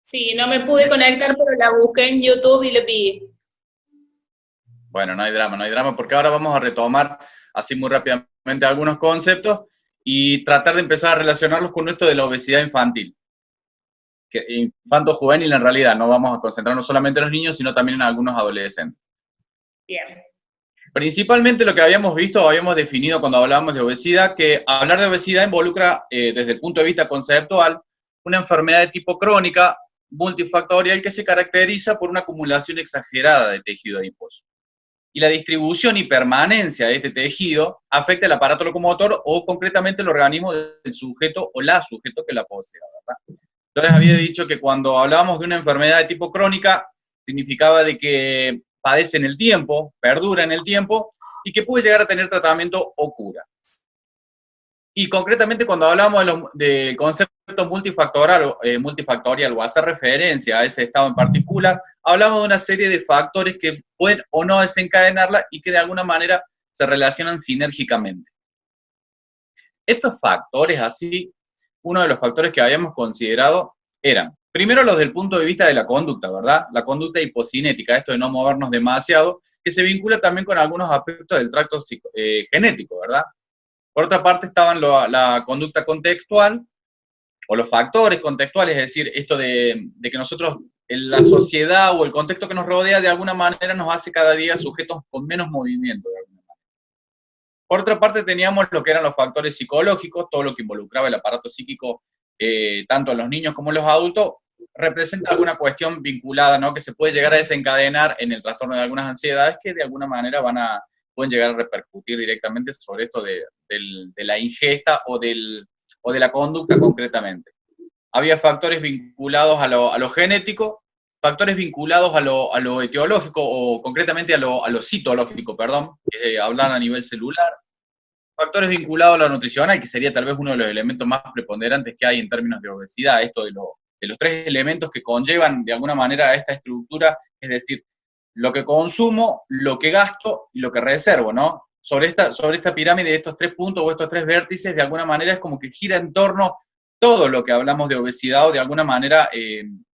Sí, no me pude conectar, pero la busqué en YouTube y le vi. Bueno, no hay drama, porque ahora vamos a retomar así muy rápidamente algunos conceptos y tratar de empezar a relacionarlos con esto de la obesidad infantil. Que infanto-juvenil en realidad, no vamos a concentrarnos solamente en los niños, sino también en algunos adolescentes. Bien. Principalmente lo que habíamos visto, habíamos definido cuando hablábamos de obesidad, que hablar de obesidad involucra, desde el punto de vista conceptual, una enfermedad de tipo crónica, multifactorial, que se caracteriza por una acumulación exagerada de tejido adiposo. Y la distribución y permanencia de este tejido afecta el aparato locomotor o concretamente el organismo del sujeto o la sujeto que la posee, ¿verdad? Yo les había dicho que cuando hablábamos de una enfermedad de tipo crónica, significaba de que padece en el tiempo, perdura en el tiempo y que puede llegar a tener tratamiento o cura. Y concretamente cuando hablamos del concepto multifactorial o hacer referencia a ese estado en particular, hablamos de una serie de factores que pueden o no desencadenarla y que de alguna manera se relacionan sinérgicamente. Estos factores así, uno de los factores que habíamos considerado eran, primero los del punto de vista de la conducta, ¿verdad? La conducta hipocinética, esto de no movernos demasiado, que se vincula también con algunos aspectos del tracto genético, ¿verdad? Por otra parte estaban la conducta contextual o los factores contextuales, es decir, esto de que nosotros, en la sociedad o el contexto que nos rodea, de alguna manera nos hace cada día sujetos con menos movimiento. Por otra parte teníamos lo que eran los factores psicológicos, todo lo que involucraba el aparato psíquico, tanto en los niños como en los adultos, representa alguna cuestión vinculada, ¿no? Que se puede llegar a desencadenar en el trastorno de algunas ansiedades que de alguna manera pueden llegar a repercutir directamente sobre esto de la ingesta o de la conducta concretamente. Había factores vinculados a lo genético, factores vinculados a lo etiológico o concretamente a lo citológico, perdón, que hablan a nivel celular, factores vinculados a lo nutricional, que sería tal vez uno de los elementos más preponderantes que hay en términos de obesidad, esto de los tres elementos que conllevan de alguna manera a esta estructura, es decir, lo que consumo, lo que gasto y lo que reservo, ¿no? Sobre esta pirámide de estos tres puntos o estos tres vértices, de alguna manera es como que gira en torno todo lo que hablamos de obesidad o de alguna manera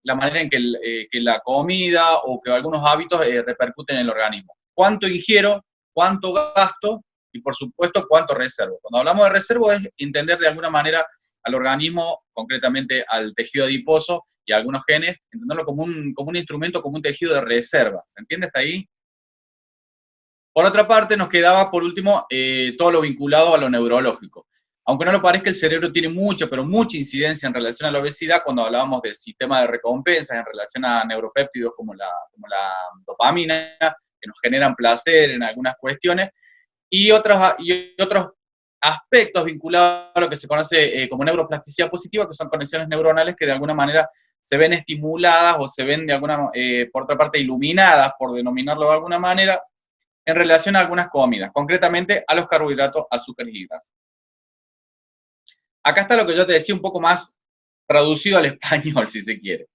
la manera en que la comida o que algunos hábitos repercuten en el organismo. ¿Cuánto ingiero? ¿Cuánto gasto? Y por supuesto, ¿cuánto reservo? Cuando hablamos de reservo es entender de alguna manera al organismo, concretamente al tejido adiposo y a algunos genes, entenderlo como un instrumento, como un tejido de reserva. ¿Se entiende hasta ahí? Por otra parte, nos quedaba por último todo lo vinculado a lo neurológico. Aunque no lo parezca, el cerebro tiene mucha, pero mucha incidencia en relación a la obesidad cuando hablábamos del sistema de recompensas en relación a neuropéptidos como como la dopamina, que nos generan placer en algunas cuestiones, y otros aspectos vinculados a lo que se conoce como neuroplasticidad positiva, que son conexiones neuronales que de alguna manera se ven estimuladas o se ven de alguna, por otra parte, iluminadas, por denominarlo de alguna manera, en relación a algunas comidas, concretamente a los carbohidratos, azúcares y grasas. Acá está lo que yo te decía un poco más traducido al español, si se quiere.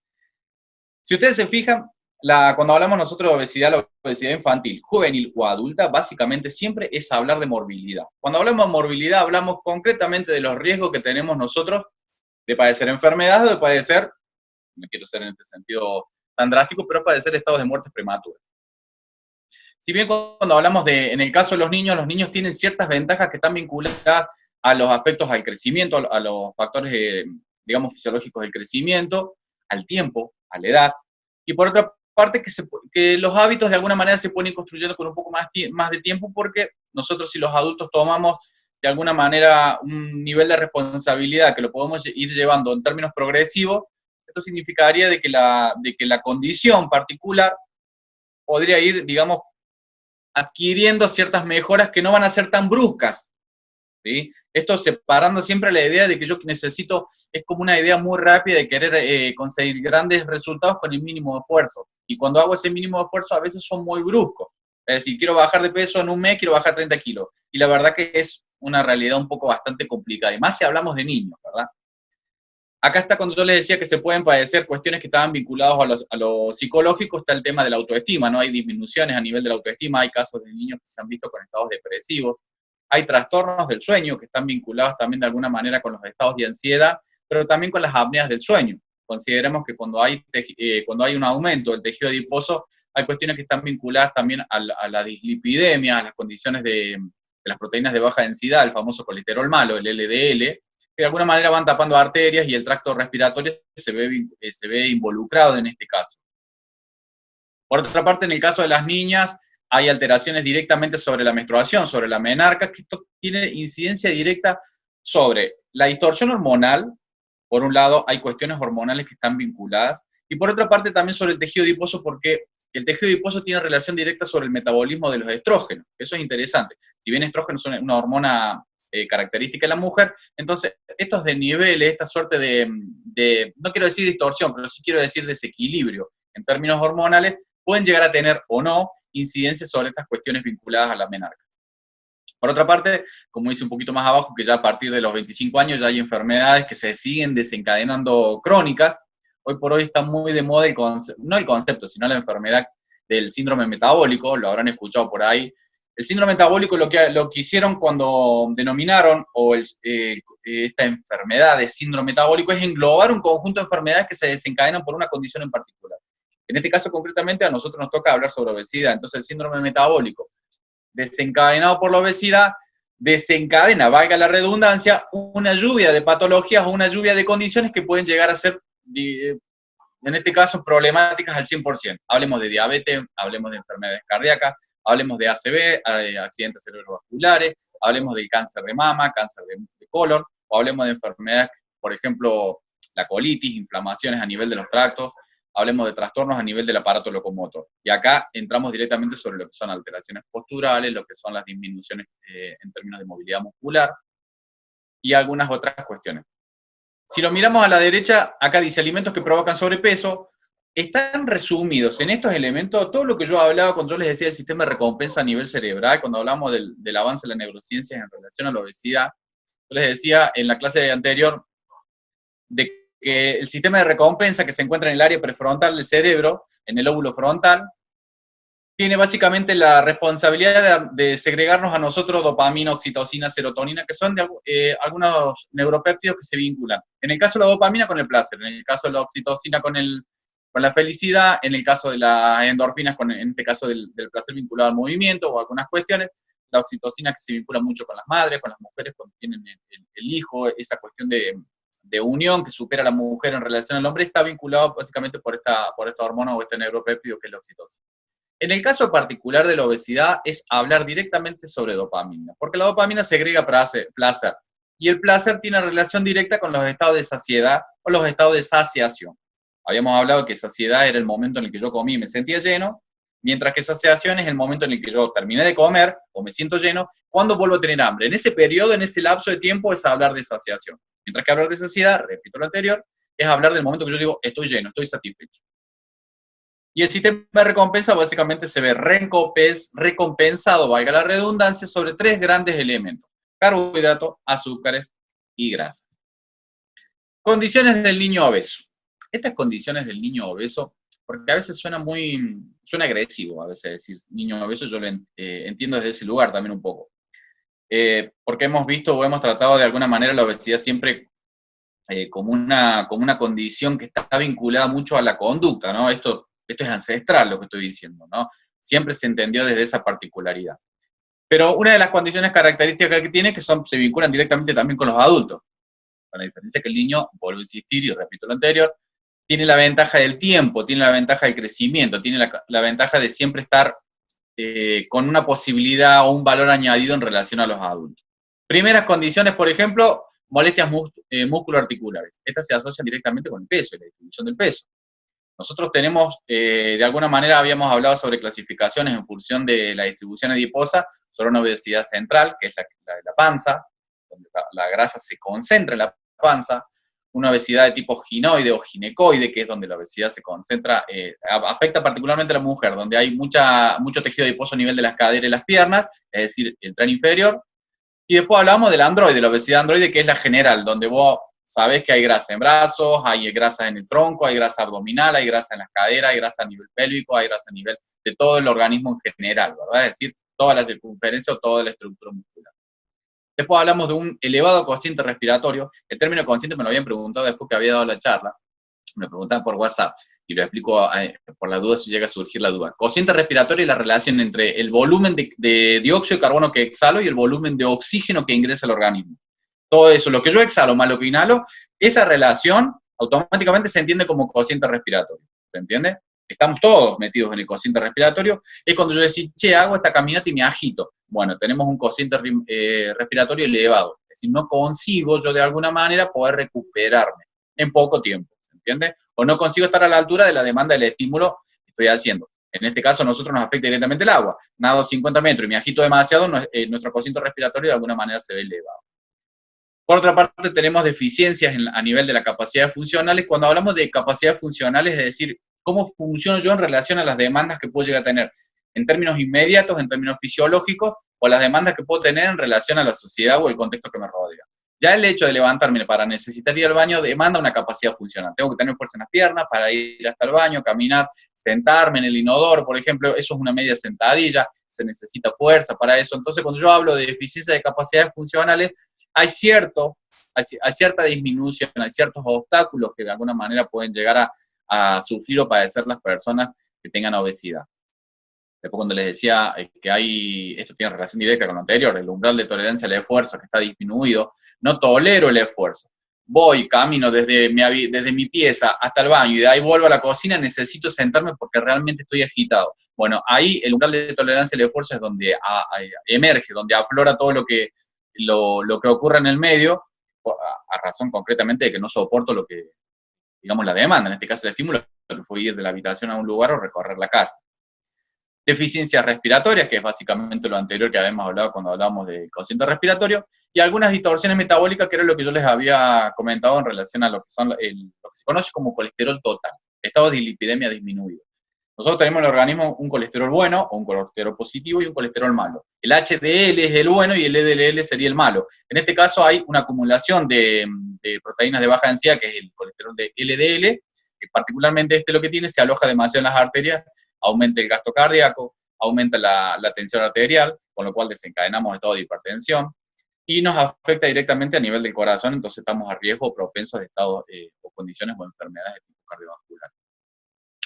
Si ustedes se fijan, cuando hablamos nosotros de obesidad, la obesidad infantil, juvenil o adulta, básicamente siempre es hablar de morbilidad. Cuando hablamos de morbilidad, hablamos concretamente de los riesgos que tenemos nosotros de padecer enfermedades o de padecer, no quiero ser en este sentido tan drástico, pero padecer estados de muerte prematura. Si bien cuando hablamos en el caso de los niños tienen ciertas ventajas que están vinculadas a los aspectos al crecimiento, a los factores, digamos, fisiológicos del crecimiento, al tiempo, a la edad, y por otra parte que los hábitos de alguna manera se pueden ir construyendo con un poco más de tiempo porque nosotros si los adultos tomamos de alguna manera un nivel de responsabilidad que lo podemos ir llevando en términos progresivos, esto significaría de que la condición particular podría ir, digamos, adquiriendo ciertas mejoras que no van a ser tan bruscas, ¿sí? Esto separando siempre la idea de que yo necesito, es como una idea muy rápida de querer conseguir grandes resultados con el mínimo esfuerzo. Y cuando hago ese mínimo esfuerzo a veces son muy bruscos. Es decir, quiero bajar de peso en un mes, quiero bajar 30 kilos. Y la verdad que es una realidad un poco bastante complicada. Y más si hablamos de niños, ¿verdad? Acá está cuando yo les decía que se pueden padecer cuestiones que estaban vinculadas a lo psicológico, está el tema de la autoestima, ¿no? Hay disminuciones a nivel de la autoestima, hay casos de niños que se han visto con estados depresivos, hay trastornos del sueño que están vinculados también de alguna manera con los estados de ansiedad, pero también con las apneas del sueño. consideremos que cuando hay un aumento del tejido adiposo, hay cuestiones que están vinculadas también a la dislipidemia, a las condiciones de las proteínas de baja densidad, el famoso colesterol malo, el LDL, que de alguna manera van tapando arterias y el tracto respiratorio se ve involucrado en este caso. Por otra parte, en el caso de las niñas, hay alteraciones directamente sobre la menstruación, sobre la menarca, que esto tiene incidencia directa sobre la distorsión hormonal. Por un lado, hay cuestiones hormonales que están vinculadas, y por otra parte también sobre el tejido adiposo, porque el tejido adiposo tiene relación directa sobre el metabolismo de los estrógenos. Eso es interesante. Si bien estrógenos son una hormona característica de la mujer, entonces estos desniveles, esta suerte no quiero decir distorsión, pero sí quiero decir desequilibrio en términos hormonales, pueden llegar a tener o no incidencia sobre estas cuestiones vinculadas a la menarca. Por otra parte, como dice un poquito más abajo, que ya a partir de los 25 años ya hay enfermedades que se siguen desencadenando crónicas. Hoy por hoy está muy de moda no el concepto, sino la enfermedad del síndrome metabólico, lo habrán escuchado por ahí. El síndrome metabólico lo que hicieron cuando denominaron esta enfermedad de síndrome metabólico es englobar un conjunto de enfermedades que se desencadenan por una condición en particular. En este caso concretamente a nosotros nos toca hablar sobre obesidad, entonces el síndrome metabólico desencadenado por la obesidad, desencadena, valga la redundancia, una lluvia de patologías o una lluvia de condiciones que pueden llegar a ser, en este caso, problemáticas al 100%. Hablemos de diabetes, hablemos de enfermedades cardíacas, hablemos de ACV, accidentes cerebrovasculares, hablemos del cáncer de mama, cáncer de colon, o hablemos de enfermedades, por ejemplo, la colitis, inflamaciones a nivel de los tractos, hablemos de trastornos a nivel del aparato locomotor. Y acá entramos directamente sobre lo que son alteraciones posturales, lo que son las disminuciones en términos de movilidad muscular y algunas otras cuestiones. Si lo miramos a la derecha, acá dice alimentos que provocan sobrepeso. Están resumidos en estos elementos todo lo que yo hablaba cuando yo les decía del sistema de recompensa a nivel cerebral, cuando hablamos del avance de la neurociencia en relación a la obesidad. Yo les decía en la clase anterior de que el sistema de recompensa que se encuentra en el área prefrontal del cerebro, en el lóbulo frontal, tiene básicamente la responsabilidad de segregarnos a nosotros dopamina, oxitocina, serotonina, que son algunos neuropéptidos que se vinculan. En el caso de la dopamina con el placer, en el caso de la oxitocina con la felicidad, en el caso de las endorfinas, en este caso del placer vinculado al movimiento o algunas cuestiones, la oxitocina que se vincula mucho con las madres, con las mujeres cuando tienen el hijo, esa cuestión de unión que supera a la mujer en relación al hombre, está vinculado básicamente por esta hormona o este neuropéptido que es la oxitocina. En el caso particular de la obesidad es hablar directamente sobre dopamina, porque la dopamina segrega placer, y el placer tiene relación directa con los estados de saciedad o los estados de saciación. Habíamos hablado que saciedad era el momento en el que yo comí y me sentía lleno, mientras que saciación es el momento en el que yo terminé de comer o me siento lleno, cuando vuelvo a tener hambre. En ese periodo, en ese lapso de tiempo, es hablar de saciación. Mientras que hablar de saciedad, repito lo anterior, es hablar del momento que yo digo, estoy lleno, estoy satisfecho. Y el sistema de recompensa básicamente se ve recompensado, valga la redundancia, sobre tres grandes elementos: carbohidratos, azúcares y grasas. Condiciones del niño obeso. Estas condiciones del niño obeso, porque a veces suena agresivo, a veces decir niño obeso, yo lo entiendo desde ese lugar también un poco. Porque hemos visto o hemos tratado de alguna manera la obesidad siempre como una condición que está vinculada mucho a la conducta, ¿no? Esto es ancestral lo que estoy diciendo, ¿no? Siempre se entendió desde esa particularidad. Pero una de las condiciones características que tiene es que se vinculan directamente también con los adultos. Con la diferencia que el niño, vuelvo a insistir y repito lo anterior, tiene la ventaja del tiempo, tiene la ventaja del crecimiento, tiene la ventaja de siempre estar con una posibilidad o un valor añadido en relación a los adultos. Primeras condiciones, por ejemplo, molestias musculoarticulares. Estas se asocian directamente con el peso y la distribución del peso. Nosotros tenemos, de alguna manera habíamos hablado sobre clasificaciones en función de la distribución adiposa, sobre una obesidad central, que es la panza, donde la grasa se concentra en la panza, una obesidad de tipo ginoide o ginecoide, que es donde la obesidad se concentra, afecta particularmente a la mujer, donde hay mucho tejido adiposo a nivel de las caderas y las piernas, es decir, el tren inferior. Y después hablamos del androide, la obesidad androide, que es la general, donde vos sabés que hay grasa en brazos, hay grasa en el tronco, hay grasa abdominal, hay grasa en las caderas, hay grasa a nivel pélvico, hay grasa a nivel de todo el organismo en general, ¿verdad? Es decir, toda la circunferencia o toda la estructura muscular. Después hablamos de un elevado cociente respiratorio. El término cociente me lo habían preguntado después que había dado la charla. me preguntan por WhatsApp, y lo explico por la duda si llega a surgir la duda. Cociente respiratorio y la relación entre el volumen de dióxido de carbono que exhalo y el volumen de oxígeno que ingresa al organismo. Todo eso, lo que yo exhalo más lo que inhalo, esa relación automáticamente se entiende como cociente respiratorio. ¿Se entiende? Estamos todos metidos en el cociente respiratorio. Es cuando yo decía, che, hago esta caminata y me agito. Bueno, tenemos un cociente respiratorio elevado. Es decir, no consigo yo de alguna manera poder recuperarme en poco tiempo. ¿Se entiende? O no consigo estar a la altura de la demanda del estímulo que estoy haciendo. En este caso, a nosotros nos afecta directamente el agua. Nado 50 metros y me agito demasiado, nuestro cociente respiratorio de alguna manera se ve elevado. Por otra parte, tenemos deficiencias a nivel de las capacidades funcionales. Cuando hablamos de capacidades funcionales, es decir, cómo funciono yo en relación a las demandas que puedo llegar a tener en términos inmediatos, en términos fisiológicos, o las demandas que puedo tener en relación a la sociedad o el contexto que me rodea. Ya el hecho de levantarme para necesitar ir al baño demanda una capacidad funcional. Tengo que tener fuerza en las piernas para ir hasta el baño, caminar, sentarme en el inodoro, por ejemplo, eso es una media sentadilla, se necesita fuerza para eso. Entonces, cuando yo hablo de deficiencia de capacidades funcionales, hay cierta disminución, hay ciertos obstáculos que de alguna manera pueden llegar a sufrir o padecer las personas que tengan obesidad. Después cuando les decía que esto tiene relación directa con lo anterior, el umbral de tolerancia al esfuerzo que está disminuido, no tolero el esfuerzo. Voy, camino desde mi pieza hasta el baño y de ahí vuelvo a la cocina, necesito sentarme porque realmente estoy agitado. Bueno, ahí el umbral de tolerancia al esfuerzo es donde emerge, donde aflora todo lo que ocurre en el medio, a razón concretamente de que no soporto digamos, la demanda, en este caso el estímulo, que fue ir de la habitación a un lugar o recorrer la casa. Deficiencias respiratorias, que es básicamente lo anterior que habíamos hablado cuando hablábamos de cociente respiratorio, y algunas distorsiones metabólicas, que era lo que yo les había comentado en relación a lo que se conoce como colesterol total, estado de dislipidemia disminuido. Nosotros tenemos en el organismo un colesterol bueno, o un colesterol positivo y un colesterol malo. El HDL es el bueno y el LDL sería el malo. En este caso hay una acumulación de proteínas de baja densidad, que es el colesterol de LDL, que particularmente lo que tiene, se aloja demasiado en las arterias, aumenta el gasto cardíaco, aumenta la tensión arterial, con lo cual desencadenamos estado de hipertensión, y nos afecta directamente a nivel del corazón, entonces estamos a riesgo o propensos de estados o condiciones o enfermedades de tipo cardiovascular.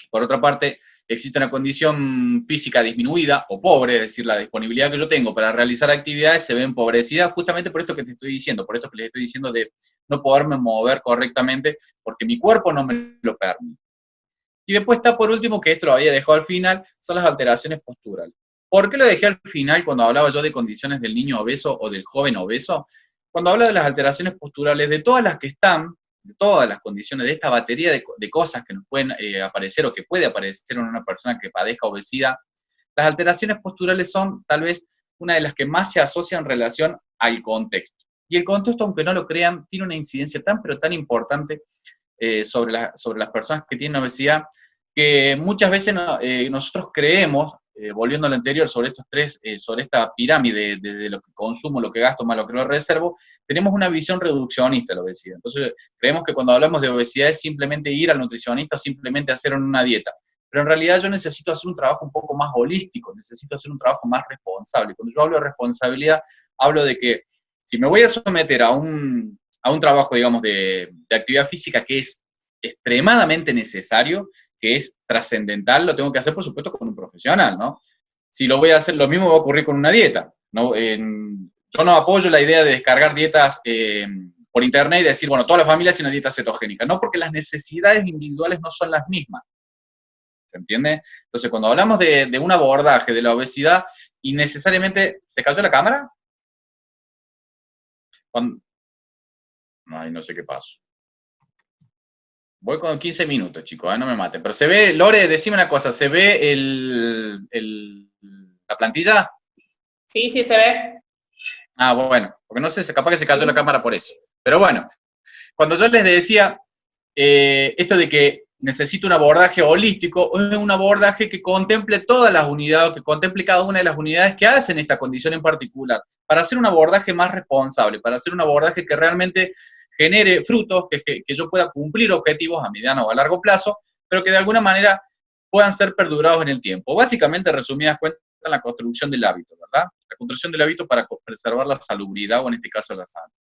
Por otra parte, existe una condición física disminuida o pobre, es decir, la disponibilidad que yo tengo para realizar actividades se ve empobrecida justamente por esto que te estoy diciendo, por esto que les estoy diciendo de no poderme mover correctamente, porque mi cuerpo no me lo permite. Y después está por último, que esto lo había dejado al final, son las alteraciones posturales. ¿Por qué lo dejé al final cuando hablaba yo de condiciones del niño obeso o del joven obeso? Cuando hablo de las alteraciones posturales, de todas las que están, de todas las condiciones, de esta batería de cosas que nos pueden aparecer o que puede aparecer en una persona que padezca obesidad, las alteraciones posturales son tal vez una de las que más se asocian en relación al contexto. Y el contexto, aunque no lo crean, tiene una incidencia tan pero tan importante sobre las personas que tienen obesidad, que muchas veces nosotros creemos, volviendo al anterior, sobre esta pirámide de lo que consumo, lo que gasto más lo que lo reservo, tenemos una visión reduccionista de la obesidad. Entonces, creemos que cuando hablamos de obesidad es simplemente ir al nutricionista o simplemente hacer una dieta. Pero en realidad yo necesito hacer un trabajo un poco más holístico, necesito hacer un trabajo más responsable. Cuando yo hablo de responsabilidad, hablo de que si me voy a someter a un trabajo, digamos, de actividad física que es extremadamente necesario, que es trascendental, lo tengo que hacer, por supuesto, con un profesional, ¿no? Si lo voy a hacer, lo mismo va a ocurrir con una dieta, ¿no? Yo no apoyo la idea de descargar dietas por internet y decir, bueno, toda la familia hace una dieta cetogénica, no, porque las necesidades individuales no son las mismas, ¿se entiende? Entonces, cuando hablamos de un abordaje de la obesidad, y necesariamente, ¿se cayó la cámara? Ay, no sé qué pasó. Voy con 15 minutos, chicos, no me maten. Pero se ve, Lore, decime una cosa, ¿se ve la plantilla? Sí, sí se ve. Ah, bueno, porque no sé, capaz que se cayó la cámara por eso. Pero bueno, cuando yo les decía esto de que necesito un abordaje holístico, es un abordaje que contemple todas las unidades, que contemple cada una de las unidades que hacen esta condición en particular, para hacer un abordaje más responsable, para hacer un abordaje que realmente genere frutos, que yo pueda cumplir objetivos a mediano o a largo plazo, pero que de alguna manera puedan ser perdurados en el tiempo. Básicamente, resumidas cuentas, la construcción del hábito, ¿verdad? La construcción del hábito para preservar la salubridad o en este caso la salud.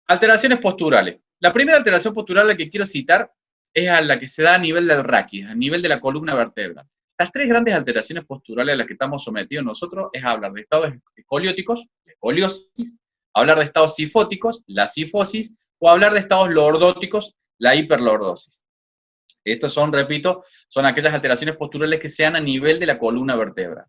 Alteraciones posturales. La primera alteración postural a la que quiero citar es a la que se da a nivel del raquis, a nivel de la columna vertebral. Las tres grandes alteraciones posturales a las que estamos sometidos nosotros es hablar de estados escolióticos, la escoliosis, hablar de estados sifóticos, la sifosis, o hablar de estados lordóticos, la hiperlordosis. Estos son, repito, son aquellas alteraciones posturales que se dan a nivel de la columna vertebral.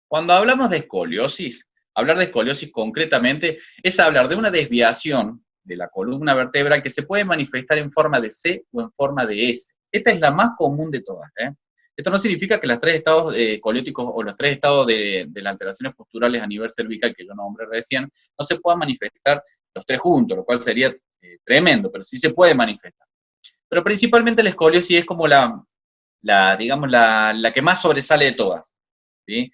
Cuando hablamos de escoliosis, hablar de escoliosis concretamente es hablar de una desviación de la columna vertebral que se puede manifestar en forma de C o en forma de S. Esta es la más común de todas. Esto no significa que los tres estados escolióticos o los tres estados de las alteraciones posturales a nivel cervical que yo nombré recién no se puedan manifestar los tres juntos, lo cual sería tremendo, pero sí se puede manifestar. Pero principalmente la escoliosis es como digamos, la que más sobresale de todas, ¿sí?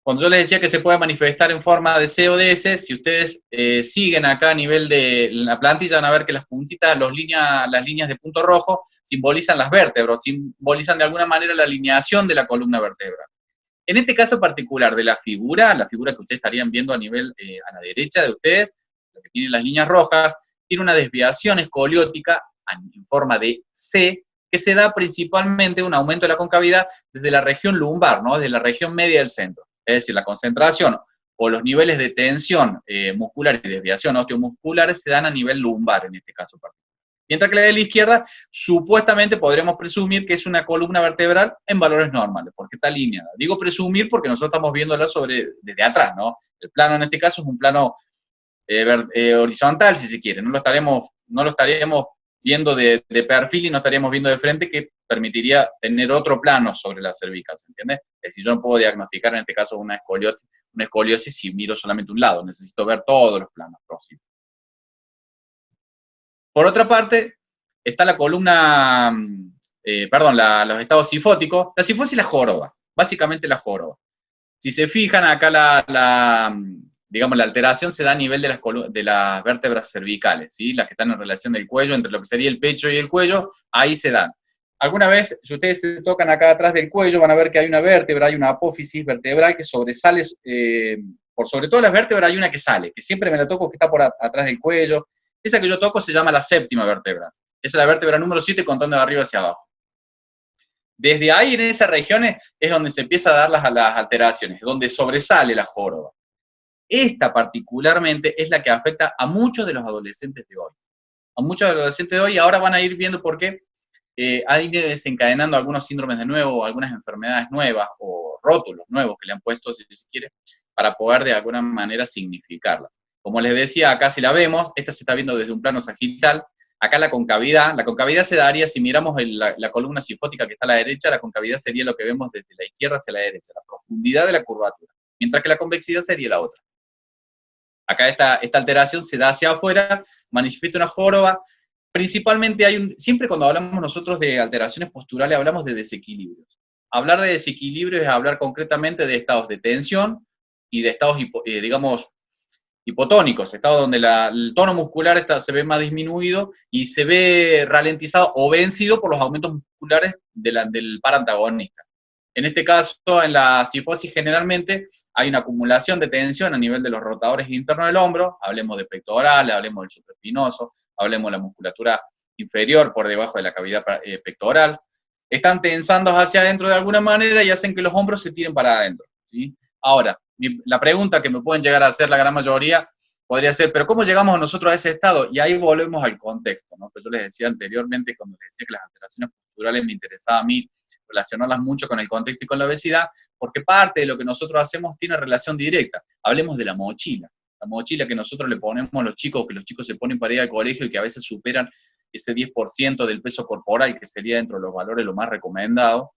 Cuando yo les decía que se puede manifestar en forma de C o de S, si ustedes siguen acá a nivel de la plantilla, van a ver que las puntitas, las líneas de punto rojo, simbolizan las vértebras, simbolizan de alguna manera la alineación de la columna vertebral. En este caso particular de la figura que ustedes estarían viendo a nivel, a la derecha de ustedes, la que tiene las líneas rojas, tiene una desviación escoliótica en forma de C, que se da principalmente un aumento de la concavidad desde la región lumbar, ¿no? Desde la región media del centro. Es decir, la concentración o los niveles de tensión muscular y desviación osteomuscular se dan a nivel lumbar en este caso particular. Mientras que la de la izquierda, supuestamente podremos presumir que es una columna vertebral en valores normales, porque está alineada. Digo presumir porque nosotros estamos viéndola desde atrás, ¿no? El plano en este caso es un plano horizontal, si se quiere. No lo estaríamos viendo de perfil y no estaríamos viendo de frente, que permitiría tener otro plano sobre la cervical, ¿se entiende? Es decir, yo no puedo diagnosticar en este caso una escoliosis si miro solamente un lado, necesito ver todos los planos próximos. Por otra parte, está la columna, los estados sifóticos. La sifosis y la joroba, básicamente la joroba. Si se fijan, acá digamos, la alteración se da a nivel de las vértebras cervicales, ¿sí? Las que están en relación del cuello, entre lo que sería el pecho y el cuello, ahí se dan. Alguna vez, si ustedes se tocan acá atrás del cuello, van a ver que hay una vértebra, hay una apófisis vertebral que sobresale, por sobre todas las vértebras hay una que sale, que siempre me la toco, que está por atrás del cuello. Esa que yo toco se llama la séptima vértebra. Esa es la vértebra número 7 contando de arriba hacia abajo. Desde ahí, en esas regiones, es donde se empieza a dar las alteraciones, donde sobresale la joroba. Esta particularmente es la que afecta a muchos de los adolescentes de hoy. A muchos de los adolescentes de hoy, ahora van a ir viendo por qué han ido desencadenando algunos síndromes de nuevo, algunas enfermedades nuevas, o rótulos nuevos que le han puesto, si se quiere, para poder de alguna manera significarlas. Como les decía, acá si la vemos, esta se está viendo desde un plano sagital. Acá la concavidad se daría, si miramos la columna sifótica que está a la derecha, la concavidad sería lo que vemos desde la izquierda hacia la derecha, la profundidad de la curvatura, mientras que la convexidad sería la otra. Acá esta alteración se da hacia afuera, manifiesta una joroba. Principalmente siempre cuando hablamos nosotros de alteraciones posturales, hablamos de desequilibrios. Hablar de desequilibrio es hablar concretamente de estados de tensión y de estados, digamos, hipotónicos, estados donde el tono muscular se ve más disminuido y se ve ralentizado o vencido por los aumentos musculares del parantagonista. En este caso, en la sifosis generalmente hay una acumulación de tensión a nivel de los rotadores internos del hombro, hablemos de pectorales, hablemos del supraespinoso, hablemos de la musculatura inferior por debajo de la cavidad pectoral. Están tensando hacia adentro de alguna manera y hacen que los hombros se tiren para adentro, ¿sí? Ahora, la pregunta que me pueden llegar a hacer la gran mayoría podría ser, ¿pero cómo llegamos nosotros a ese estado? Y ahí volvemos al contexto, ¿no? Pues yo les decía anteriormente, cuando les decía que las alteraciones posturales me interesaba a mí relacionarlas mucho con el contexto y con la obesidad, porque parte de lo que nosotros hacemos tiene relación directa. Hablemos de la mochila que nosotros le ponemos a los chicos, que los chicos se ponen para ir al colegio y que a veces superan ese 10% del peso corporal, que sería dentro de los valores lo más recomendado.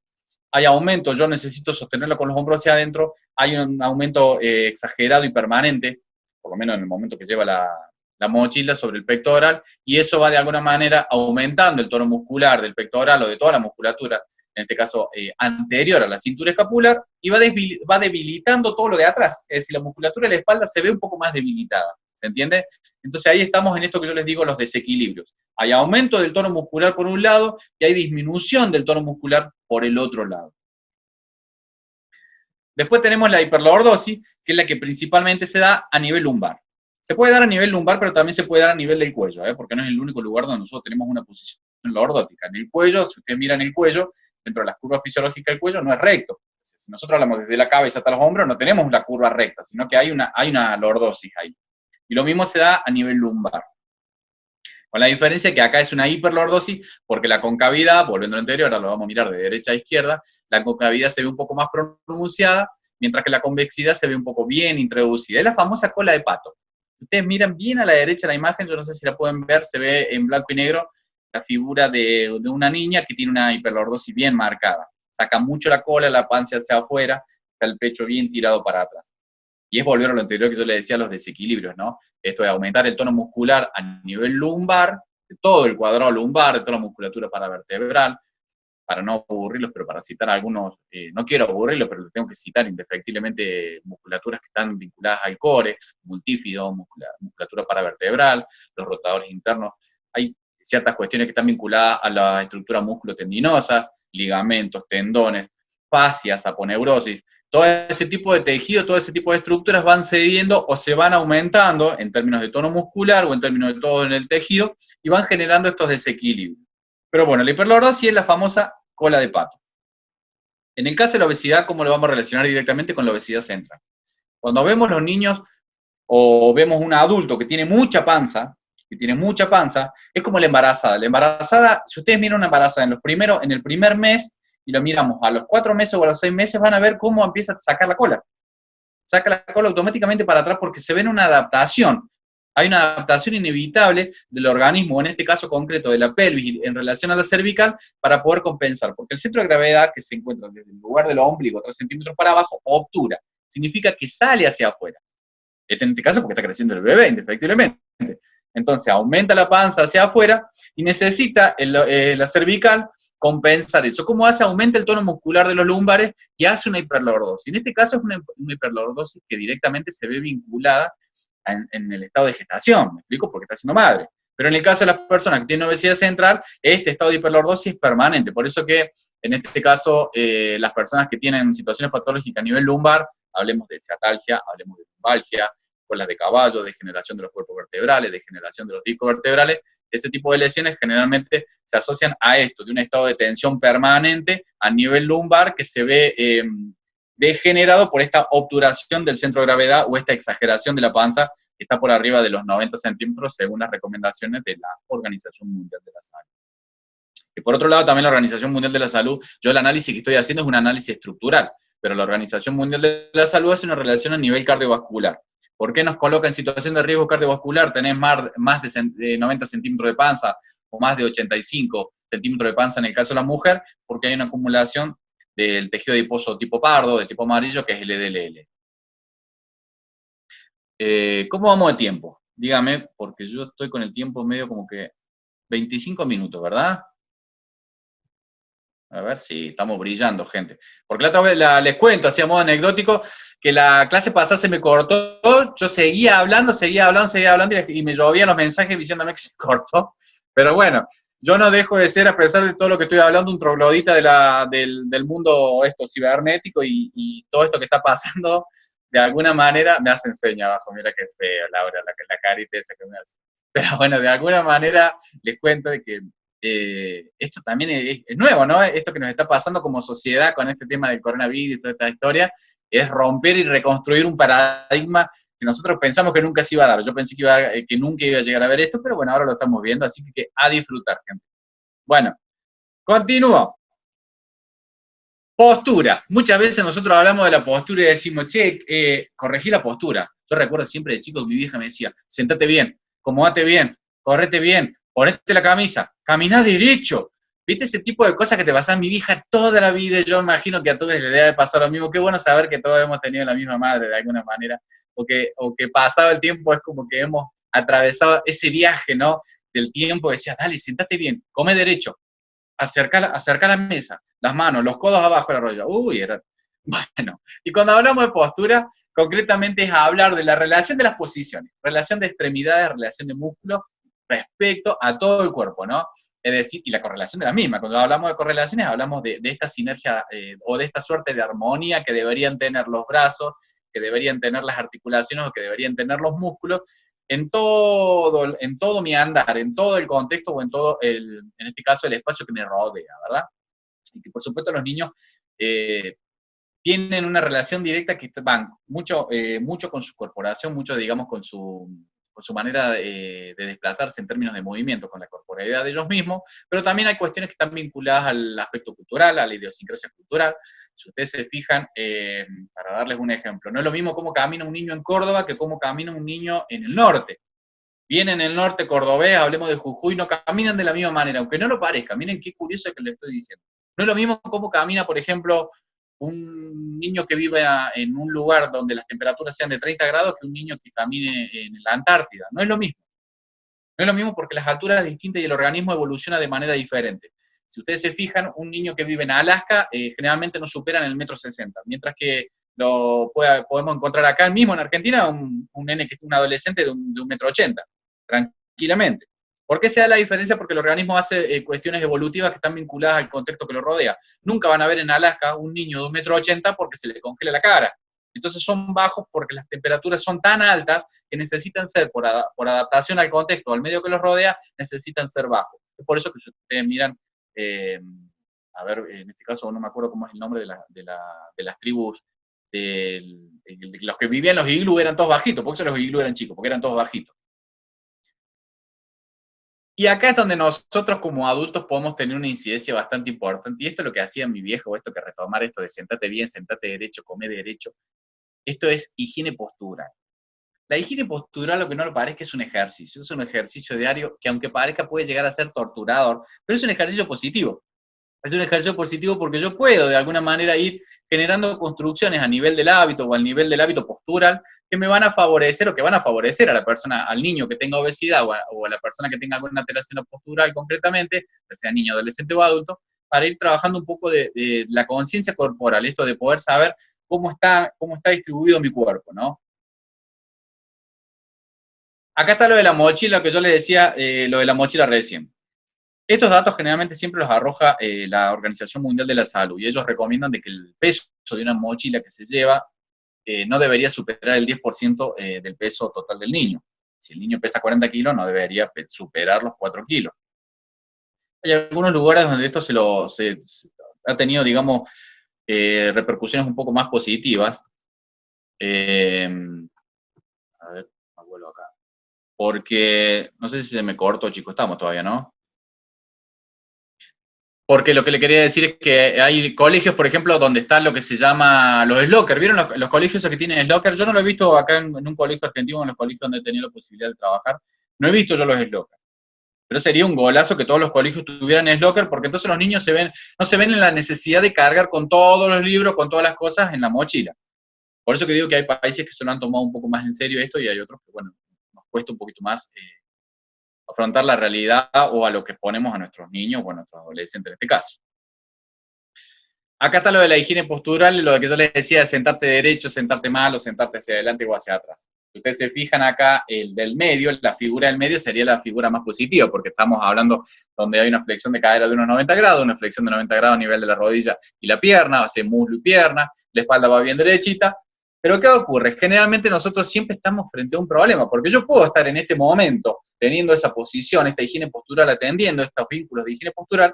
Hay aumento, yo necesito sostenerlo con los hombros hacia adentro, hay un aumento exagerado y permanente, por lo menos en el momento que lleva la mochila sobre el pectoral, y eso va de alguna manera aumentando el tono muscular del pectoral o de toda la musculatura, en este caso anterior a la cintura escapular, y va debilitando todo lo de atrás. Es decir, la musculatura de la espalda se ve un poco más debilitada, ¿se entiende? Entonces ahí estamos en esto que yo les digo, los desequilibrios. Hay aumento del tono muscular por un lado, y hay disminución del tono muscular por el otro lado. Después tenemos la hiperlordosis, que es la que principalmente se da a nivel lumbar. Se puede dar a nivel lumbar, pero también se puede dar a nivel del cuello, porque no es el único lugar donde nosotros tenemos una posición lordótica. En el cuello, si ustedes miran el cuello, dentro de las curvas fisiológicas del cuello, no es recto. Si nosotros hablamos desde la cabeza hasta los hombros, no tenemos la curva recta, sino que hay una lordosis ahí. Y lo mismo se da a nivel lumbar. Con la diferencia que acá es una hiperlordosis, porque la concavidad, volviendo al anterior, ahora lo vamos a mirar de derecha a izquierda, la concavidad se ve un poco más pronunciada, mientras que la convexidad se ve un poco bien introducida. Es la famosa cola de pato. Ustedes miran bien a la derecha la imagen, yo no sé si la pueden ver, se ve en blanco y negro la figura de una niña que tiene una hiperlordosis bien marcada. Saca mucho la cola, la panza hacia afuera, está el pecho bien tirado para atrás. Y es volver a lo anterior que yo le decía, los desequilibrios, ¿no? Esto de aumentar el tono muscular a nivel lumbar, de todo el cuadrado lumbar, de toda la musculatura paravertebral, para no aburrirlos, pero para citar algunos, no quiero aburrirlos, pero tengo que citar indefectiblemente musculaturas que están vinculadas al core, multífido, musculatura paravertebral, los rotadores internos. Hay ciertas cuestiones que están vinculadas a la estructura músculo-tendinosa, ligamentos, tendones, fascias, aponeurosis. Todo ese tipo de tejido, todo ese tipo de estructuras van cediendo o se van aumentando en términos de tono muscular o en términos de todo en el tejido y van generando estos desequilibrios. Pero bueno, la hiperlordosis es la famosa cola de pato. En el caso de la obesidad, ¿cómo lo vamos a relacionar directamente con la obesidad central? Cuando vemos los niños o vemos un adulto que tiene mucha panza, es como la embarazada. La embarazada, si ustedes miran una embarazada en el primer mes, y lo miramos a los 4 meses o a los 6 meses, van a ver cómo empieza a sacar la cola. Saca la cola automáticamente para atrás porque se ve en una adaptación. Hay una adaptación inevitable del organismo, en este caso concreto de la pelvis, en relación a la cervical, para poder compensar. Porque el centro de gravedad, que se encuentra desde el lugar del ombligo, 3 centímetros para abajo, obtura. Significa que sale hacia afuera. En este caso porque está creciendo el bebé, indefectiblemente. Entonces aumenta la panza hacia afuera y necesita la cervical compensar eso. ¿Cómo hace? Aumenta el tono muscular de los lumbares y hace una hiperlordosis. En este caso es una hiperlordosis que directamente se ve vinculada en el estado de gestación, ¿me explico? Porque está siendo madre. Pero en el caso de las personas que tienen obesidad central, este estado de hiperlordosis es permanente. Por eso que en este caso las personas que tienen situaciones patológicas a nivel lumbar, hablemos de ciatalgia, hablemos de lumbalgia, colas de caballo, degeneración de los cuerpos vertebrales, degeneración de los discos vertebrales, ese tipo de lesiones generalmente se asocian a esto, de un estado de tensión permanente a nivel lumbar que se ve degenerado por esta obturación del centro de gravedad o esta exageración de la panza que está por arriba de los 90 centímetros según las recomendaciones de la Organización Mundial de la Salud. Y por otro lado, también la Organización Mundial de la Salud, yo el análisis que estoy haciendo es un análisis estructural, pero la Organización Mundial de la Salud hace una relación a nivel cardiovascular. ¿Por qué nos coloca en situación de riesgo cardiovascular? Tenés más de 90 centímetros de panza o más de 85 centímetros de panza en el caso de la mujer, porque hay una acumulación del tejido adiposo tipo pardo, de tipo amarillo, que es el EDLL. ¿Cómo vamos de tiempo? Dígame, porque yo estoy con el tiempo medio como que 25 minutos, ¿verdad? A ver si estamos brillando, gente. Porque la otra vez les cuento, así a modo anecdótico, que la clase pasada se me cortó, yo seguía hablando y me llovían los mensajes diciéndome que se cortó. Pero bueno, yo no dejo de ser, a pesar de todo lo que estoy hablando, un troglodita del mundo cibernético y todo esto que está pasando, de alguna manera, me hace enseña abajo, mira qué feo, Laura, la carita esa que me hace. Pero bueno, de alguna manera les cuento de que esto también es nuevo, ¿no? Esto que nos está pasando como sociedad con este tema del coronavirus y toda esta historia, es romper y reconstruir un paradigma que nosotros pensamos que nunca se iba a dar. Yo pensé que nunca iba a llegar a ver esto, pero bueno, ahora lo estamos viendo, así que a disfrutar, gente. Bueno, continúo. Postura. Muchas veces nosotros hablamos de la postura y decimos, che, corregí la postura. Yo recuerdo siempre de chico que mi vieja me decía, sentate bien, acomodate bien, correte bien, ponete la camisa, caminá derecho. ¿Viste ese tipo de cosas que te pasan mi vieja toda la vida? Yo imagino que a todos les debe pasar lo mismo. Qué bueno saber que todos hemos tenido la misma madre de alguna manera, o que pasado el tiempo es como que hemos atravesado ese viaje, ¿no? Del tiempo, decías, dale, sentate bien, come derecho, acerca la mesa, las manos, los codos abajo de la rodilla. Era... Bueno, y cuando hablamos de postura, concretamente es hablar de la relación de las posiciones, relación de extremidades, relación de músculos respecto a todo el cuerpo, ¿no? Es decir, y la correlación de la misma. Cuando hablamos de correlaciones, hablamos de esta sinergia o de esta suerte de armonía que deberían tener los brazos, que deberían tener las articulaciones o que deberían tener los músculos, en todo mi andar, en todo el contexto o en todo, en este caso, el espacio que me rodea, ¿verdad? Y que por supuesto los niños tienen una relación directa que van mucho con su corporación, mucho, digamos, con su manera de desplazarse en términos de movimiento, con la corporalidad de ellos mismos, pero también hay cuestiones que están vinculadas al aspecto cultural, a la idiosincrasia cultural. Si ustedes se fijan, para darles un ejemplo, no es lo mismo cómo camina un niño en Córdoba que cómo camina un niño en el norte. Bien en el norte cordobés, hablemos de Jujuy, no caminan de la misma manera, aunque no lo parezca. Miren qué curioso que le estoy diciendo. No es lo mismo cómo camina, por ejemplo, un niño que vive en un lugar donde las temperaturas sean de 30 grados que un niño que camine en la Antártida. No es lo mismo. No es lo mismo porque las alturas son distintas y el organismo evoluciona de manera diferente. Si ustedes se fijan, un niño que vive en Alaska generalmente no supera el 1,60 m, mientras que podemos encontrar acá mismo en Argentina un nene que es un adolescente de un 1,80 m, tranquilamente. ¿Por qué se da la diferencia? Porque el organismo hace cuestiones evolutivas que están vinculadas al contexto que lo rodea. Nunca van a ver en Alaska un niño de 1,80 m porque se le congela la cara. Entonces son bajos porque las temperaturas son tan altas que necesitan ser, por adaptación al contexto, al medio que los rodea, necesitan ser bajos. Es por eso que si ustedes miran, a ver, en este caso no me acuerdo cómo es el nombre de las tribus, de los que vivían en los iglús eran todos bajitos, por eso los iglús eran chicos, porque eran todos bajitos. Y acá es donde nosotros como adultos podemos tener una incidencia bastante importante, y esto es lo que hacía mi viejo, esto que retomar esto de sentate bien, sentate derecho, come derecho, esto es higiene postural. La higiene postural, lo que no le parezca, es un ejercicio diario que aunque parezca puede llegar a ser torturador, pero es un ejercicio positivo. Es un ejercicio positivo porque yo puedo de alguna manera ir generando construcciones a nivel del hábito o al nivel del hábito postural que me van a favorecer o que van a favorecer a la persona, al niño que tenga obesidad o a la persona que tenga alguna alteración postural concretamente, ya sea niño, adolescente o adulto, para ir trabajando un poco de la conciencia corporal, esto de poder saber cómo está distribuido mi cuerpo, ¿no? Acá está lo de la mochila, que yo les decía, lo de la mochila recién. Estos datos generalmente siempre los arroja la Organización Mundial de la Salud, y ellos recomiendan de que el peso de una mochila que se lleva no debería superar el 10% del peso total del niño. Si el niño pesa 40 kilos, no debería superar los 4 kilos. Hay algunos lugares donde esto se ha tenido, digamos, repercusiones un poco más positivas. A ver, me vuelvo acá. Porque, no sé si se me cortó, chicos, estamos todavía, ¿no? Porque lo que le quería decir es que hay colegios, por ejemplo, donde están lo que se llama los slockers. ¿Vieron los colegios que tienen slockers? Yo no lo he visto acá en un colegio argentino, en los colegios donde he tenido la posibilidad de trabajar. No he visto yo los slockers. Pero sería un golazo que todos los colegios tuvieran slocker, porque entonces los niños no se ven en la necesidad de cargar con todos los libros, con todas las cosas en la mochila. Por eso que digo que hay países que se lo han tomado un poco más en serio esto y hay otros que, bueno, nos cuesta un poquito más afrontar la realidad o a lo que ponemos a nuestros niños o a nuestros adolescentes en este caso. Acá está lo de la higiene postural, lo que yo les decía de sentarte derecho, sentarte mal o sentarte hacia adelante o hacia atrás. Si ustedes se fijan acá, el del medio, la figura del medio sería la figura más positiva, porque estamos hablando donde hay una flexión de cadera de unos 90 grados, una flexión de 90 grados a nivel de la rodilla y la pierna, hace muslo y pierna, la espalda va bien derechita. Pero ¿qué ocurre? Generalmente nosotros siempre estamos frente a un problema, porque yo puedo estar en este momento teniendo esa posición, esta higiene postural, atendiendo estos vínculos de higiene postural,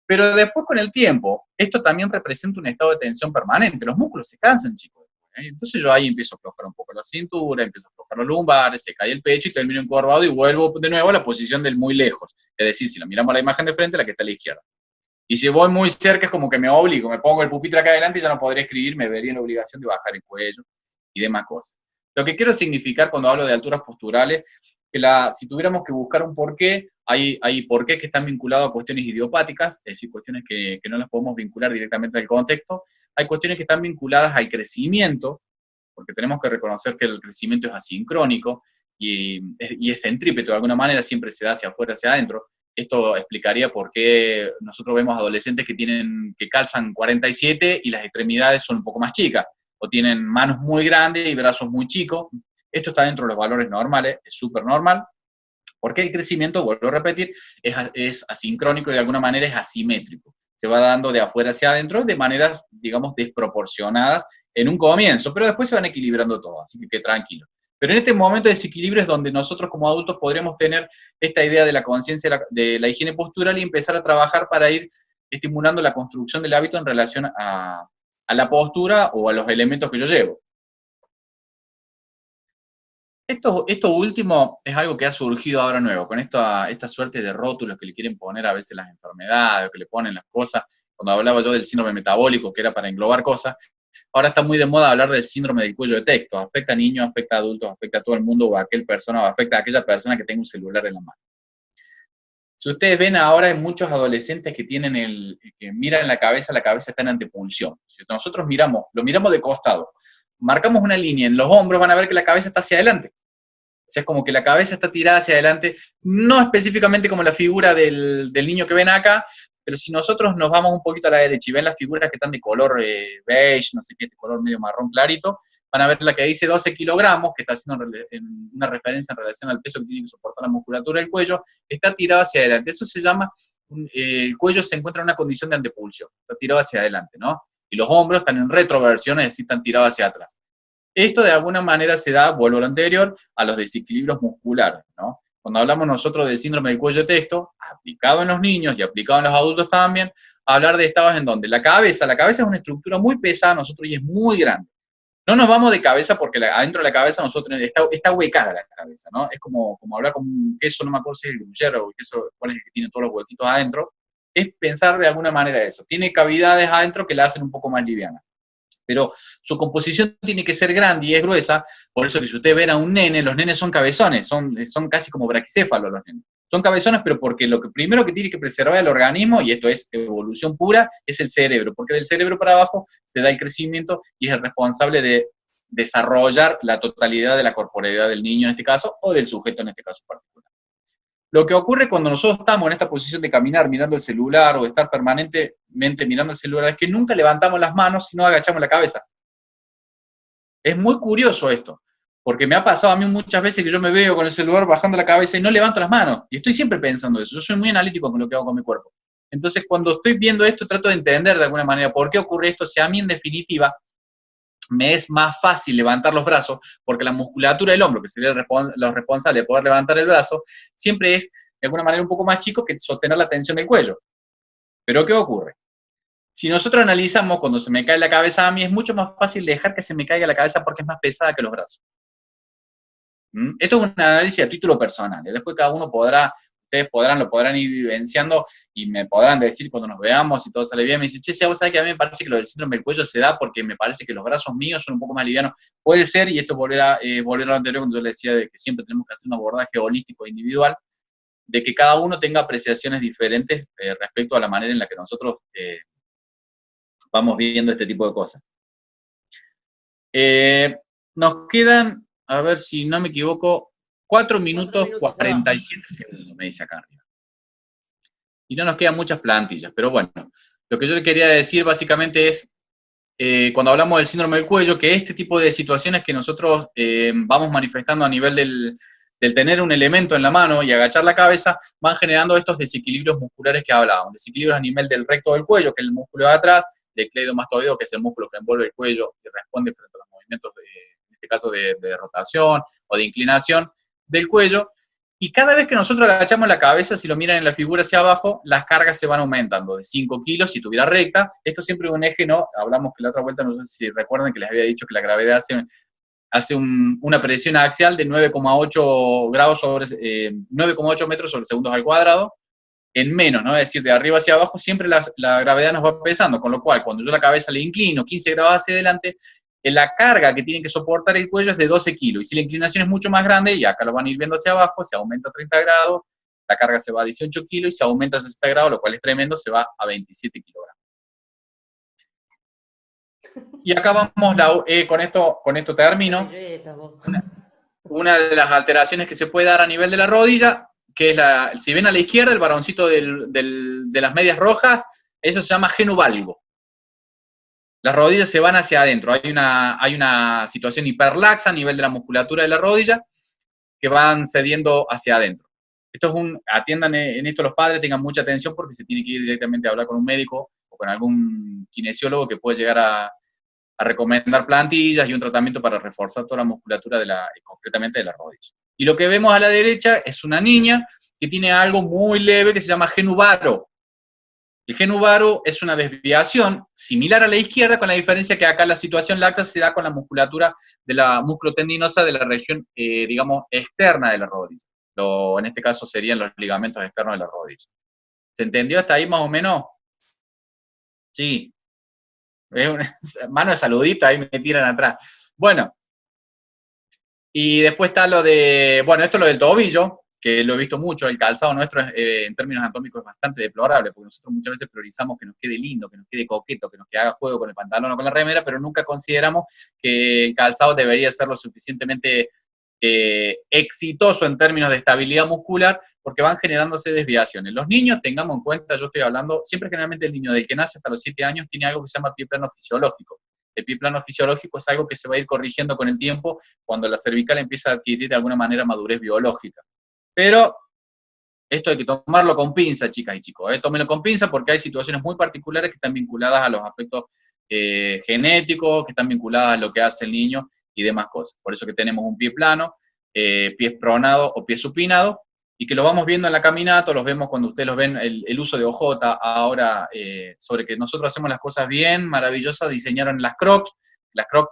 pero después con el tiempo, esto también representa un estado de tensión permanente, los músculos se cansan, chicos. Entonces yo ahí empiezo a aflojar un poco la cintura, empiezo a aflojar los lumbares, se cae el pecho y termino encorvado y vuelvo de nuevo a la posición del muy lejos. Es decir, si la miramos a la imagen de frente, la que está a la izquierda. Y si voy muy cerca es como que me obligo, me pongo el pupitre acá adelante y ya no podré escribir, me vería en la obligación de bajar el cuello y demás cosas. Lo que quiero significar cuando hablo de alturas posturales, que si tuviéramos que buscar un porqué, hay porqués que están vinculados a cuestiones idiopáticas, es decir, cuestiones que no las podemos vincular directamente al contexto. Hay cuestiones que están vinculadas al crecimiento, porque tenemos que reconocer que el crecimiento es asincrónico y es centrípeto de alguna manera, siempre se da hacia afuera, hacia adentro. Esto explicaría por qué nosotros vemos adolescentes que calzan 47 y las extremidades son un poco más chicas, o tienen manos muy grandes y brazos muy chicos. Esto está dentro de los valores normales, es súper normal, porque el crecimiento, vuelvo a repetir, es asincrónico y de alguna manera es asimétrico. Se va dando de afuera hacia adentro de maneras, digamos, desproporcionadas en un comienzo, pero después se van equilibrando todo, así que tranquilo. Pero en este momento de desequilibrio es donde nosotros como adultos podríamos tener esta idea de la conciencia de la higiene postural y empezar a trabajar para ir estimulando la construcción del hábito en relación a la postura o a los elementos que yo llevo. Esto último es algo que ha surgido ahora nuevo, con esta suerte de rótulos que le quieren poner a veces las enfermedades, que le ponen las cosas. Cuando hablaba yo del síndrome metabólico, que era para englobar cosas, ahora está muy de moda hablar del síndrome del cuello de texto. Afecta a niños, afecta a adultos, afecta a todo el mundo, o a aquel persona, o afecta a aquella persona que tenga un celular en la mano. Si ustedes ven ahora hay muchos adolescentes que que miran la cabeza está en antepulsión. Si nosotros lo miramos de costado, marcamos una línea en los hombros, van a ver que la cabeza está hacia adelante. O sea, es como que la cabeza está tirada hacia adelante, no específicamente como la figura del niño que ven acá, pero si nosotros nos vamos un poquito a la derecha y ven las figuras que están de color beige, no sé qué, de color medio marrón clarito, van a ver la que dice 12 kilogramos, que está haciendo una referencia en relación al peso que tiene que soportar la musculatura del cuello, está tirado hacia adelante. Eso se llama, el cuello se encuentra en una condición de antepulsión, está tirado hacia adelante, ¿no? Y los hombros están en retroversión, es decir, están tirados hacia atrás. Esto de alguna manera se da, vuelvo a lo anterior, a los desequilibrios musculares, ¿no? Cuando hablamos nosotros del síndrome del cuello de texto, aplicado en los niños y aplicado en los adultos también, hablar de estados en donde la cabeza es una estructura muy pesada nosotros y es muy grande. No nos vamos de cabeza porque adentro de la cabeza nosotros está huecada la cabeza, ¿no? Es como hablar con un queso, no me acuerdo si es el gruyere o el queso, cuál es el que tiene todos los huequitos adentro, es pensar de alguna manera eso. Tiene cavidades adentro que la hacen un poco más liviana. Pero su composición tiene que ser grande y es gruesa, por eso que si ustedes ven a un nene, los nenes son cabezones, son casi como braquicéfalos los nenes. Son cabezones, pero porque lo primero que tiene que preservar el organismo, y esto es evolución pura, es el cerebro, porque del cerebro para abajo se da el crecimiento y es el responsable de desarrollar la totalidad de la corporeidad del niño en este caso, o del sujeto en este caso particular. Lo que ocurre cuando nosotros estamos en esta posición de caminar mirando el celular o de estar permanentemente mirando el celular es que nunca levantamos las manos, sino agachamos la cabeza. Es muy curioso esto, porque me ha pasado a mí muchas veces que yo me veo con el celular bajando la cabeza y no levanto las manos. Y estoy siempre pensando eso. Yo soy muy analítico con lo que hago con mi cuerpo. Entonces, cuando estoy viendo esto, trato de entender de alguna manera por qué ocurre esto, si a mí en definitiva me es más fácil levantar los brazos, porque la musculatura del hombro, que sería lo responsable de poder levantar el brazo, siempre es de alguna manera un poco más chico que sostener la tensión del cuello. Pero ¿qué ocurre? Si nosotros analizamos cuando se me cae la cabeza a mí, es mucho más fácil dejar que se me caiga la cabeza porque es más pesada que los brazos. Esto es un análisis a título personal. Después cada uno ustedes lo podrán ir vivenciando y me podrán decir cuando nos veamos y todo sale bien. Me dice, che, si vos sabés que a mí me parece que lo del síndrome del cuello se da porque me parece que los brazos míos son un poco más livianos. Puede ser, y esto volver a lo anterior cuando yo le decía de que siempre tenemos que hacer un abordaje holístico e individual, de que cada uno tenga apreciaciones diferentes respecto a la manera en la que nosotros vamos viendo este tipo de cosas. Nos quedan, a ver si no me equivoco, 4 minutos 47 segundos, me dice acá arriba. Y no nos quedan muchas plantillas, pero bueno, lo que yo le quería decir básicamente es, cuando hablamos del síndrome del cuello, que este tipo de situaciones que nosotros vamos manifestando a nivel del tener un elemento en la mano y agachar la cabeza, van generando estos desequilibrios musculares que hablábamos, desequilibrios a nivel del recto del cuello, que es el músculo de atrás, del cleidomastoideo, que es el músculo que envuelve el cuello y responde frente a los movimientos, en este caso de rotación o de inclinación del cuello. Y cada vez que nosotros agachamos la cabeza, si lo miran en la figura hacia abajo, las cargas se van aumentando de 5 kilos si tuviera recta. Esto siempre es un eje, ¿no? Hablamos que la otra vuelta, no sé si recuerdan que les había dicho que la gravedad hace una presión axial de 9,8 grados sobre 9,8 metros sobre segundos al cuadrado, en menos, ¿no? Es decir, de arriba hacia abajo siempre la gravedad nos va pesando, con lo cual cuando yo la cabeza le inclino 15 grados hacia adelante, la carga que tiene que soportar el cuello es de 12 kilos, y si la inclinación es mucho más grande, y acá lo van a ir viendo hacia abajo, se aumenta a 30 grados, la carga se va a 18 kilos, y se aumenta a 60 grados, lo cual es tremendo, se va a 27 kilogramos. Y acá vamos, con esto termino. Una de las alteraciones que se puede dar a nivel de la rodilla, que es si ven a la izquierda, el varoncito de las medias rojas, eso se llama genuvalgo. Las rodillas se van hacia adentro, hay una situación hiperlaxa a nivel de la musculatura de la rodilla, que van cediendo hacia adentro. Atiendan en esto los padres, tengan mucha atención porque se tiene que ir directamente a hablar con un médico o con algún kinesiólogo que puede llegar a recomendar plantillas y un tratamiento para reforzar toda la musculatura concretamente de la rodilla. Y lo que vemos a la derecha es una niña que tiene algo muy leve que se llama genu varo. El genu varo es una desviación similar a la izquierda, con la diferencia que acá la situación láctea se da con la musculatura de la musculotendinosa de la región, digamos, externa de la rodilla. En este caso serían los ligamentos externos de la rodilla. ¿Se entendió hasta ahí más o menos? Sí. Es una mano de saludita, ahí me tiran atrás. Bueno, y después está lo de, bueno, esto es lo del tobillo, que lo he visto mucho, el calzado nuestro en términos anatómicos es bastante deplorable, porque nosotros muchas veces priorizamos que nos quede lindo, que nos quede coqueto, que nos haga juego con el pantalón o con la remera, pero nunca consideramos que el calzado debería ser lo suficientemente exitoso en términos de estabilidad muscular, porque van generándose desviaciones. Los niños, tengamos en cuenta, yo estoy hablando, siempre generalmente el niño del que nace hasta los 7 años tiene algo que se llama pie plano fisiológico. El pie plano fisiológico es algo que se va a ir corrigiendo con el tiempo cuando la cervical empieza a adquirir de alguna manera madurez biológica. Pero esto hay que tomarlo con pinza, chicas y chicos. Tómenlo con pinza porque hay situaciones muy particulares que están vinculadas a los aspectos genéticos, que están vinculadas a lo que hace el niño y demás cosas. Por eso que tenemos un pie plano, pies pronados o pies supinados, y que lo vamos viendo en la caminata, los vemos cuando ustedes los ven, el uso de OJ ahora, sobre que nosotros hacemos las cosas bien, maravillosas, diseñaron las Crocs. Las Crocs,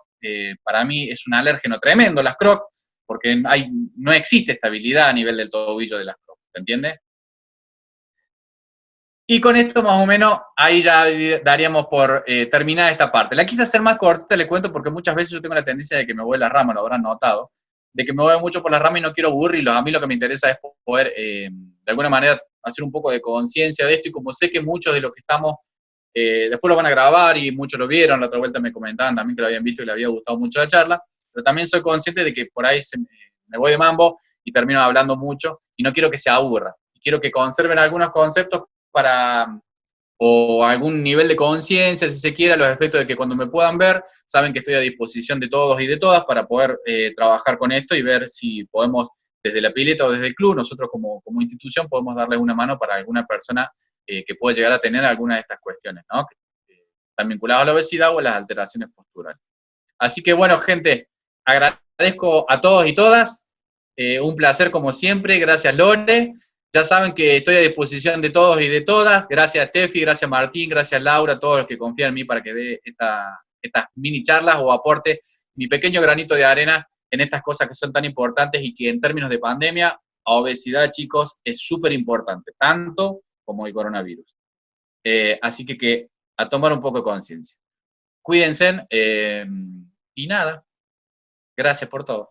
para mí, es un alérgeno tremendo, las Crocs, porque no existe estabilidad a nivel del tobillo de las Crocs, ¿se entiende? Y con esto más o menos, ahí ya daríamos por terminada esta parte. La quise hacer más cortita, le cuento, porque muchas veces yo tengo la tendencia de que me voy a la rama, lo habrán notado, de que me voy mucho por la rama y no quiero aburrirlos. A mí lo que me interesa es poder, de alguna manera, hacer un poco de conciencia de esto, y como sé que muchos de los que estamos, después lo van a grabar y muchos lo vieron, la otra vuelta me comentaban también que lo habían visto y les había gustado mucho la charla, pero también soy consciente de que por ahí me voy de mambo y termino hablando mucho, y no quiero que se aburra. Quiero que conserven algunos conceptos o algún nivel de conciencia, si se quiere, a los efectos de que cuando me puedan ver, saben que estoy a disposición de todos y de todas para poder trabajar con esto y ver si podemos, desde la pileta o desde el club, nosotros como institución podemos darles una mano para alguna persona que pueda llegar a tener alguna de estas cuestiones, ¿no? Que están vinculadas a la obesidad o a las alteraciones posturales. Así que bueno, gente, agradezco a todos y todas, un placer como siempre, gracias Lore. Ya saben que estoy a disposición de todos y de todas. Gracias Tefi, gracias Martín, gracias Laura, a todos los que confían en mí para que dé estas mini charlas o aporte mi pequeño granito de arena en estas cosas que son tan importantes y que en términos de pandemia, a obesidad, chicos, es súper importante, tanto como el coronavirus. Así que a tomar un poco de conciencia. Cuídense y nada, gracias por todo.